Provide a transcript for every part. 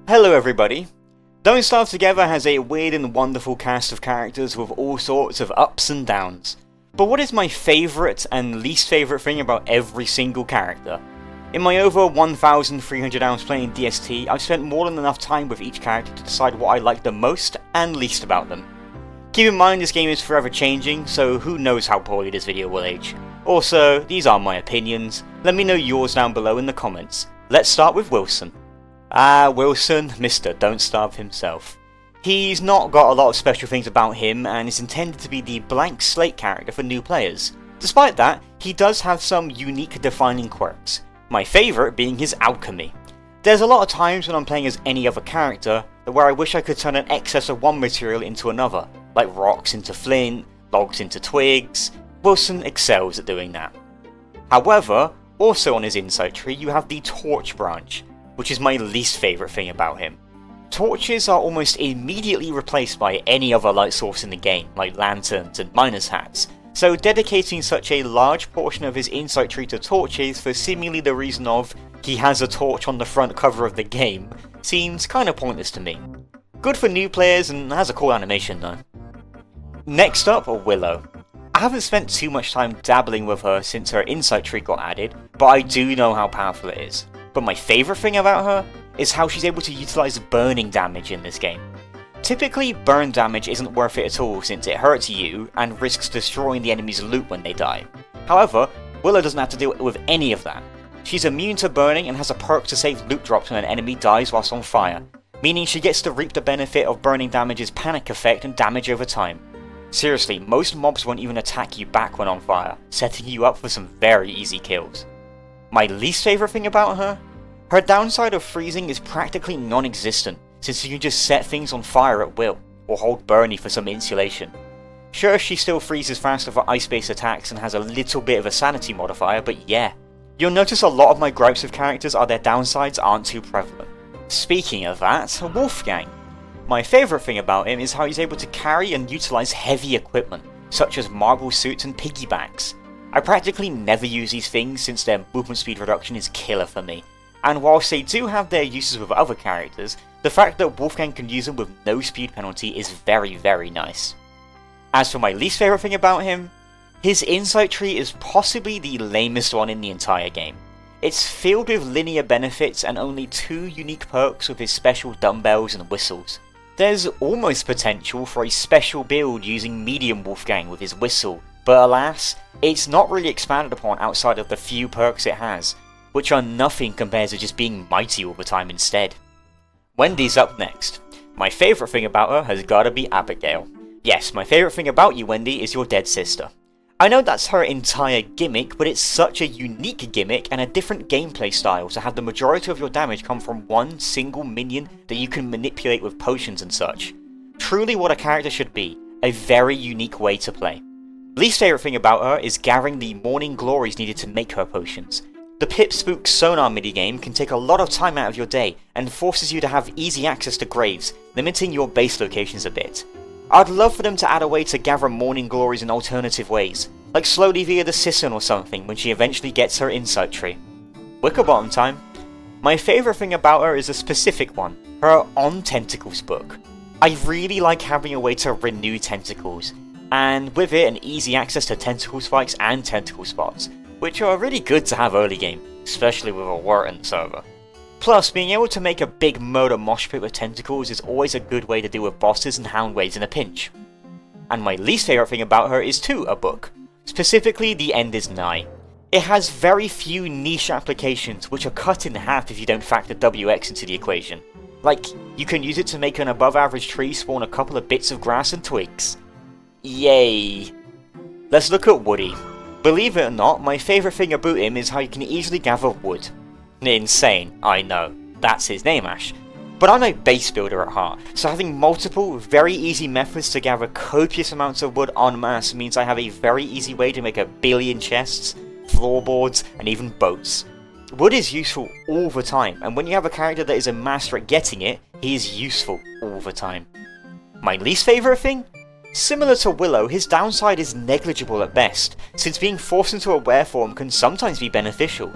Hello everybody! Don't Starve Together has a weird and wonderful cast of characters with all sorts of ups and downs. But what is my favourite and least favourite thing about every single character? In my over 1,300 hours playing DST, I've spent more than enough time with each character to decide what I like the most and least about them. Keep in mind this game is forever changing, so who knows how poorly this video will age. Also, these are my opinions. Let me know yours down below in the comments. Let's start with Wilson. Wilson, Mr. Don't Starve himself. He's not got a lot of special things about him and is intended to be the blank slate character for new players. Despite that, he does have some unique defining quirks, my favourite being his alchemy. There's a lot of times when I'm playing as any other character where I wish I could turn an excess of one material into another, like rocks into flint, logs into twigs. Wilson excels at doing that. However, also on his insight tree you have the torch branch, which is my least favourite thing about him. Torches are almost immediately replaced by any other light source in the game, like lanterns and miners' hats, so dedicating such a large portion of his insight tree to torches for seemingly the reason of he has a torch on the front cover of the game seems kinda pointless to me. Good for new players and has a cool animation though. Next up, Willow. I haven't spent too much time dabbling with her since her insight tree got added, but I do know how powerful it is. But my favourite thing about her is how she's able to utilise burning damage in this game. Typically, burn damage isn't worth it at all since it hurts you and risks destroying the enemy's loot when they die. However, Willow doesn't have to deal with any of that. She's immune to burning and has a perk to save loot drops when an enemy dies whilst on fire, meaning she gets to reap the benefit of burning damage's panic effect and damage over time. Seriously, most mobs won't even attack you back when on fire, setting you up for some very easy kills. My least favourite thing about her? Her downside of freezing is practically non-existent, since you can just set things on fire at will, or hold Bernie for some insulation. Sure, she still freezes faster for ice-based attacks and has a little bit of a sanity modifier, but yeah. You'll notice a lot of my gripes with characters are their downsides aren't too prevalent. Speaking of that, Wolfgang. My favourite thing about him is how he's able to carry and utilise heavy equipment, such as marble suits and piggybacks. I practically never use these things since their movement speed reduction is killer for me, and whilst they do have their uses with other characters, the fact that Wolfgang can use them with no speed penalty is very nice. As for my least favourite thing about him, his insight tree is possibly the lamest one in the entire game. It's filled with linear benefits and only 2 unique perks with his special dumbbells and whistles. There's almost potential for a special build using medium Wolfgang with his whistle, but alas, it's not really expanded upon outside of the few perks it has, which are nothing compared to just being mighty all the time instead. Wendy's up next. My favourite thing about her has gotta be Abigail. Yes, my favourite thing about you, Wendy, is your dead sister. I know that's her entire gimmick, but it's such a unique gimmick and a different gameplay style to have the majority of your damage come from one single minion that you can manipulate with potions and such. Truly what a character should be, a very unique way to play. Least favourite thing about her is gathering the morning glories needed to make her potions. The Pip Spook sonar minigame can take a lot of time out of your day and forces you to have easy access to graves, limiting your base locations a bit. I'd love for them to add a way to gather morning glories in alternative ways, like slowly via the Sisson or something when she eventually gets her insight tree. Wickerbottom time. My favourite thing about her is a specific one, her On Tentacles book. I really like having a way to renew tentacles, and with it an easy access to tentacle spikes and tentacle spots, which are really good to have early game, especially with a Wharton server. Plus, being able to make a big murder mosh pit with tentacles is always a good way to deal with bosses and hound waves in a pinch. And my least favourite thing about her is too a book, specifically The End Is Nigh. It has very few niche applications which are cut in half if you don't factor WX into the equation. Like, you can use it to make an above average tree spawn a couple of bits of grass and twigs. Yay! Let's look at Woody. Believe it or not, my favourite thing about him is how you can easily gather wood. Insane, I know, that's his name Ash. But I'm a base builder at heart, so having multiple, very easy methods to gather copious amounts of wood en masse means I have a very easy way to make a billion chests, floorboards, and even boats. Wood is useful all the time, and when you have a character that is a master at getting it, he is useful all the time. My least favourite thing? Similar to Willow, his downside is negligible at best, since being forced into a were form can sometimes be beneficial.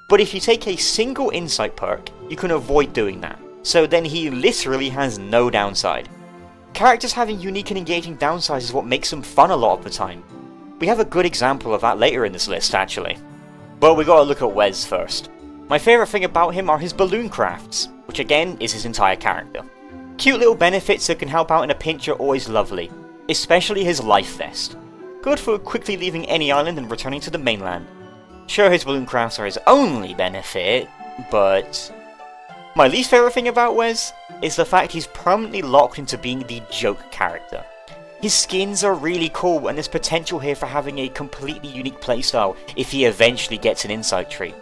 But if you take a single insight perk, you can avoid doing that, so then he literally has no downside. Characters having unique and engaging downsides is what makes them fun a lot of the time. We have a good example of that later in this list actually. But we gotta look at Wes first. My favourite thing about him are his balloon crafts, which again is his entire character. Cute little benefits that can help out in a pinch are always lovely, especially his life vest. Good for quickly leaving any island and returning to the mainland. Sure, his balloon crafts are his only benefit, but... My least favourite thing about Wes is the fact he's permanently locked into being the joke character. His skins are really cool and there's potential here for having a completely unique playstyle if he eventually gets an insight tree.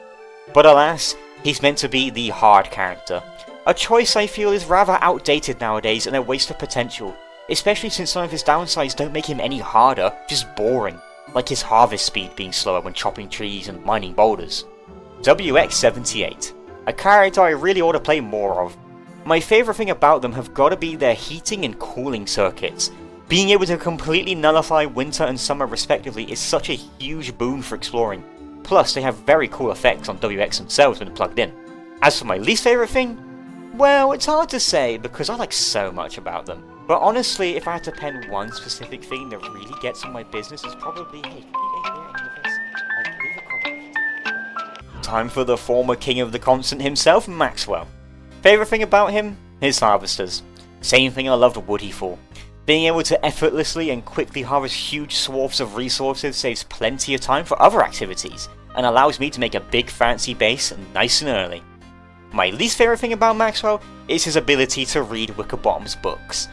But alas, he's meant to be the hard character. A choice I feel is rather outdated nowadays and a waste of potential, especially since some of his downsides don't make him any harder, just boring, like his harvest speed being slower when chopping trees and mining boulders. WX78, a character I really ought to play more of. My favourite thing about them have got to be their heating and cooling circuits. Being able to completely nullify winter and summer respectively is such a huge boon for exploring, plus they have very cool effects on WX themselves when plugged in. As for my least favourite thing, well, it's hard to say because I like so much about them. But honestly, if I had to pen one specific thing that really gets on my business, it's probably, hey, time for the former king of the continent himself, Maxwell. Favourite thing about him? His harvesters. Same thing I loved Woody for. Being able to effortlessly and quickly harvest huge swaths of resources saves plenty of time for other activities, and allows me to make a big fancy base nice and early. My least favourite thing about Maxwell is his ability to read Wickerbottom's books.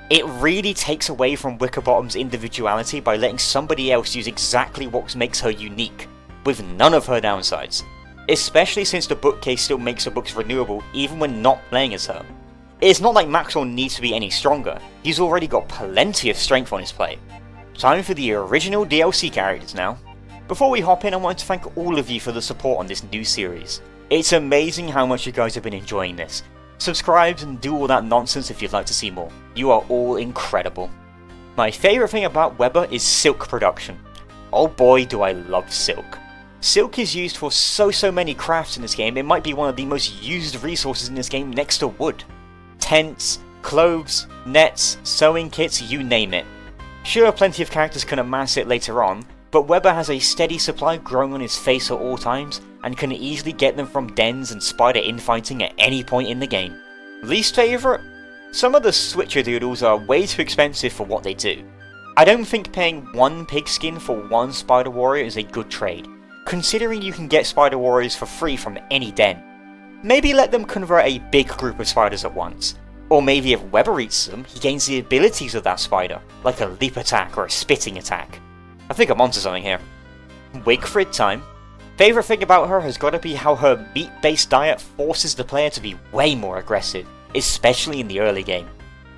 It really takes away from Wickerbottom's individuality by letting somebody else use exactly what makes her unique, with none of her downsides. Especially since the bookcase still makes the books renewable even when not playing as her. It's not like Maxwell needs to be any stronger, he's already got plenty of strength on his plate. Time for the original DLC characters now. Before we hop in, I want to thank all of you for the support on this new series. It's amazing how much you guys have been enjoying this. Subscribe and do all that nonsense if you'd like to see more. You are all incredible. My favourite thing about Weber is silk production. Oh boy do I love silk. Silk is used for so many crafts in this game, it might be one of the most used resources in this game next to wood. Tents, clothes, nets, sewing kits, you name it. Sure, plenty of characters can amass it later on, but Weber has a steady supply growing on his face at all times, and can easily get them from dens and spider infighting at any point in the game. Least favourite? Some of the switcher doodles are way too expensive for what they do. I don't think paying one pigskin for one spider warrior is a good trade, considering you can get spider warriors for free from any den. Maybe let them convert a big group of spiders at once. Or maybe if Weber eats them, he gains the abilities of that spider, like a leap attack or a spitting attack. I think I'm onto something here. Wickfrid time. Favourite thing about her has got to be how her meat-based diet forces the player to be way more aggressive, especially in the early game.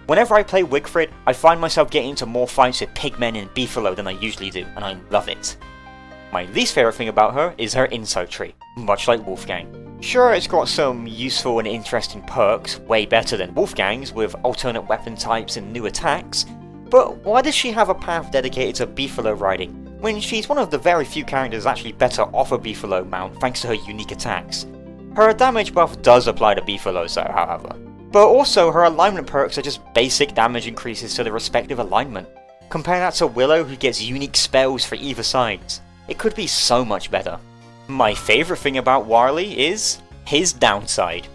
Whenever I play Wickfrid, I find myself getting into more fights with pigmen and beefalo than I usually do, and I love it. My least favourite thing about her is her insight tree, much like Wolfgang. Sure, it's got some useful and interesting perks, way better than Wolfgang's, with alternate weapon types and new attacks, but why does she have a path dedicated to beefalo riding, when she's one of the very few characters actually better off a beefalo mount thanks to her unique attacks? Her damage buff does apply to beefalos though, however, but also her alignment perks are just basic damage increases to the respective alignment. Compare that to Willow, who gets unique spells for either sides. It could be so much better. My favourite thing about Warley is his downside.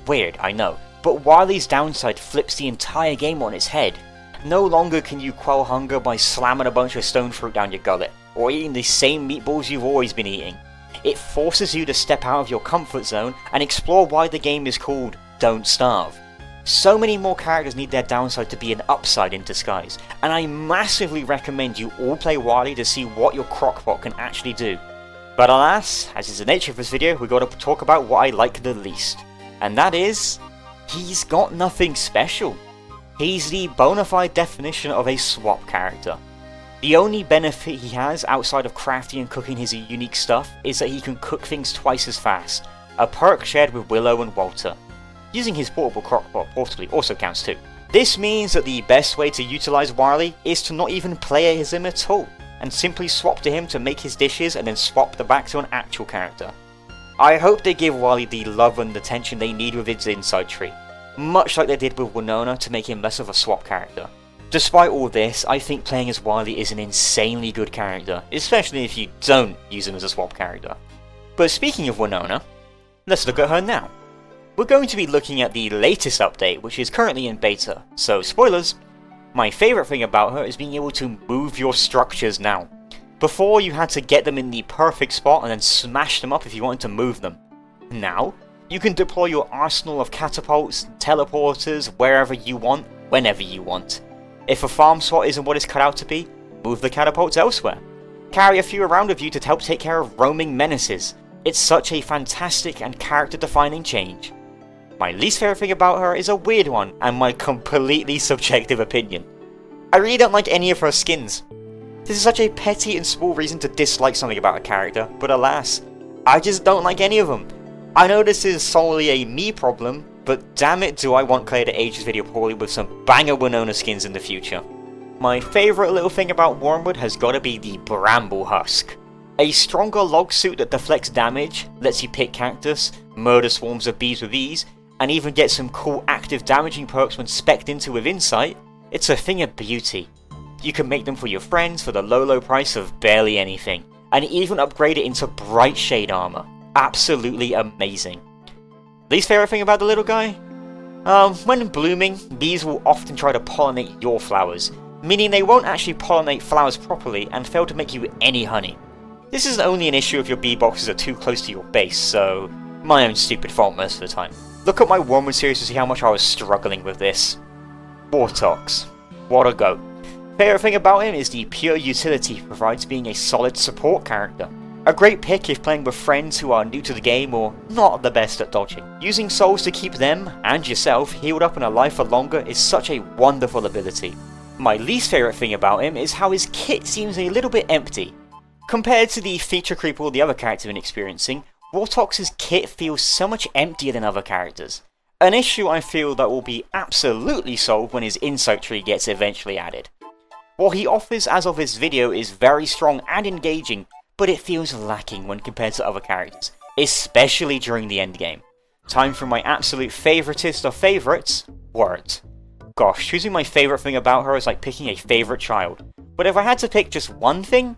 Weird, I know, but Warley's downside flips the entire game on its head. No longer can you quell hunger by slamming a bunch of stone fruit down your gullet, or eating the same meatballs you've always been eating. It forces you to step out of your comfort zone and explore why the game is called Don't Starve. So many more characters need their downside to be an upside in disguise, and I massively recommend you all play Warley to see what your crockpot can actually do. But alas, as is the nature of this video, we've got to talk about what I like the least. And that is, he's got nothing special. He's the bona fide definition of a swap character. The only benefit he has outside of crafting and cooking his unique stuff is that he can cook things twice as fast, a perk shared with Willow and Walter. Using his portable crockpot portably also counts too. This means that the best way to utilise Warley is to not even play as him at all, and simply swap to him to make his dishes and then swap them back to an actual character. I hope they give Warley the love and attention they need with its inside tree. much like they did with Winona to make him less of a swap character. Despite all this, I think playing as Wily is an insanely good character, especially if you don't use him as a swap character. But speaking of Winona, let's look at her now. We're going to be looking at the latest update, which is currently in beta, so spoilers. My favourite thing about her is being able to move your structures now. Before, you had to get them in the perfect spot and then smash them up if you wanted to move them. Now, you can deploy your arsenal of catapults, teleporters, wherever you want, whenever you want. If a farm spot isn't what it's cut out to be, move the catapults elsewhere. Carry a few around with you to help take care of roaming menaces. It's such a fantastic and character-defining change. My least favourite thing about her is a weird one, and my completely subjective opinion. I really don't like any of her skins. This is such a petty and small reason to dislike something about a character, but alas, I just don't like any of them. I know this is solely a me problem, but damn it do I want Claire to age this video poorly with some banger Winona skins in the future. My favourite little thing about Warmwood has gotta be the Bramble Husk. A stronger log suit that deflects damage, lets you pick cactus, murder swarms of bees with ease, and even get some cool active damaging perks when specced into with insight. It's a thing of beauty. You can make them for your friends for the low price of barely anything, and even upgrade it into bright shade armor. Absolutely amazing. Least favourite thing about the little guy? When blooming, bees will often try to pollinate your flowers, meaning they won't actually pollinate flowers properly and fail to make you any honey. This is only an issue if your bee boxes are too close to your base, so my own stupid fault most of the time. Look at my Warmwood series to see how much I was struggling with this. Wartox. What a goat. Favourite thing about him is the pure utility he provides being a solid support character. A great pick if playing with friends who are new to the game or not the best at dodging. Using souls to keep them, and yourself, healed up and alive for longer is such a wonderful ability. My least favourite thing about him is how his kit seems a little bit empty. Compared to the feature creep all the other characters have been experiencing, Wartox's kit feels so much emptier than other characters. An issue I feel that will be absolutely solved when his insight tree gets eventually added. What he offers as of this video is very strong and engaging, but it feels lacking when compared to other characters, especially during the endgame. Time for my absolute favoritist of favourites, Wirt. Gosh, choosing my favourite thing about her is like picking a favourite child, but if I had to pick just one thing,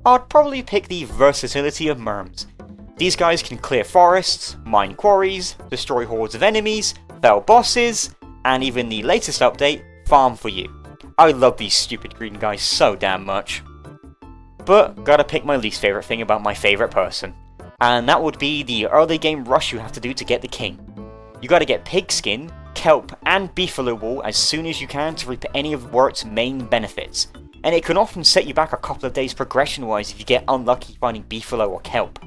I'd probably pick the versatility of Merms. These guys can clear forests, mine quarries, destroy hordes of enemies, fell bosses, and even the latest update, farm for you. I love these stupid green guys so damn much. But gotta pick my least favourite thing about my favourite person, and that would be the early game rush you have to do to get the king. You gotta get pigskin, kelp, and beefalo wool as soon as you can to reap any of Wirt's main benefits, and it can often set you back a couple of days progression wise if you get unlucky finding beefalo or kelp.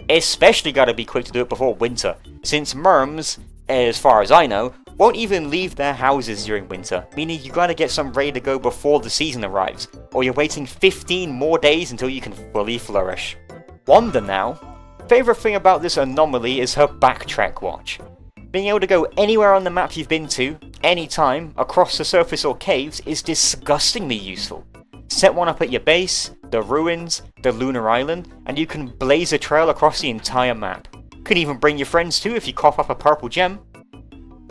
Especially gotta be quick to do it before winter, since Merms, as far as I know, won't even leave their houses during winter, meaning you gotta get some ready to go before the season arrives, or you're waiting 15 more days until you can fully flourish. Wanda now. Favourite thing about this anomaly is her backtrack watch. Being able to go anywhere on the map you've been to, anytime, across the surface or caves is disgustingly useful. Set one up at your base, the ruins, the lunar island, and you can blaze a trail across the entire map. Could even bring your friends too if you cough up a purple gem.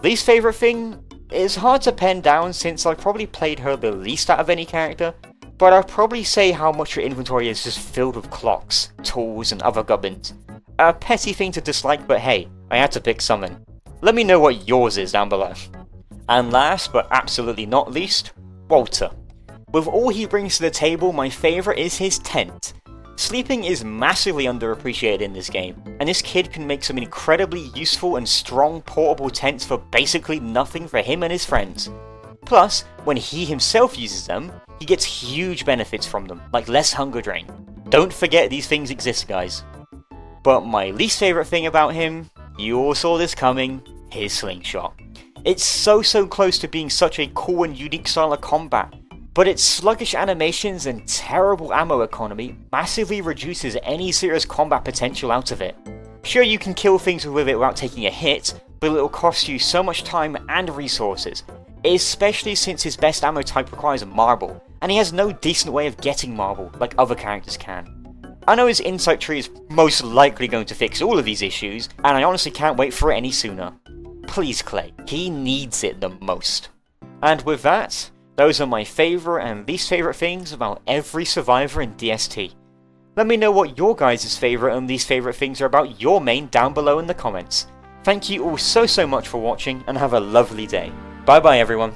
Least favourite thing is hard to pen down since I've probably played her the least out of any character, but I'd probably say how much her inventory is just filled with clocks, tools and other gubbins. A petty thing to dislike, but hey, I had to pick something. Let me know what yours is down below. And last but absolutely not least, Walter. With all he brings to the table, my favourite is his tent. Sleeping is massively underappreciated in this game, and this kid can make some incredibly useful and strong portable tents for basically nothing for him and his friends. Plus, when he himself uses them, he gets huge benefits from them, like less hunger drain. Don't forget these things exist, guys. But my least favourite thing about him, you all saw this coming, his slingshot. It's so close to being such a cool and unique style of combat, but its sluggish animations and terrible ammo economy massively reduces any serious combat potential out of it. Sure, you can kill things with it without taking a hit, but it'll cost you so much time and resources, especially since his best ammo type requires marble, and he has no decent way of getting marble like other characters can. I know his insight tree is most likely going to fix all of these issues, and I honestly can't wait for it any sooner. please Clay, he needs it the most. And with that, those are my favourite and least favourite things about every survivor in DST. Let me know what your guys' favourite and least favourite things are about your main down below in the comments. Thank you all so much for watching, and have a lovely day. Bye bye everyone.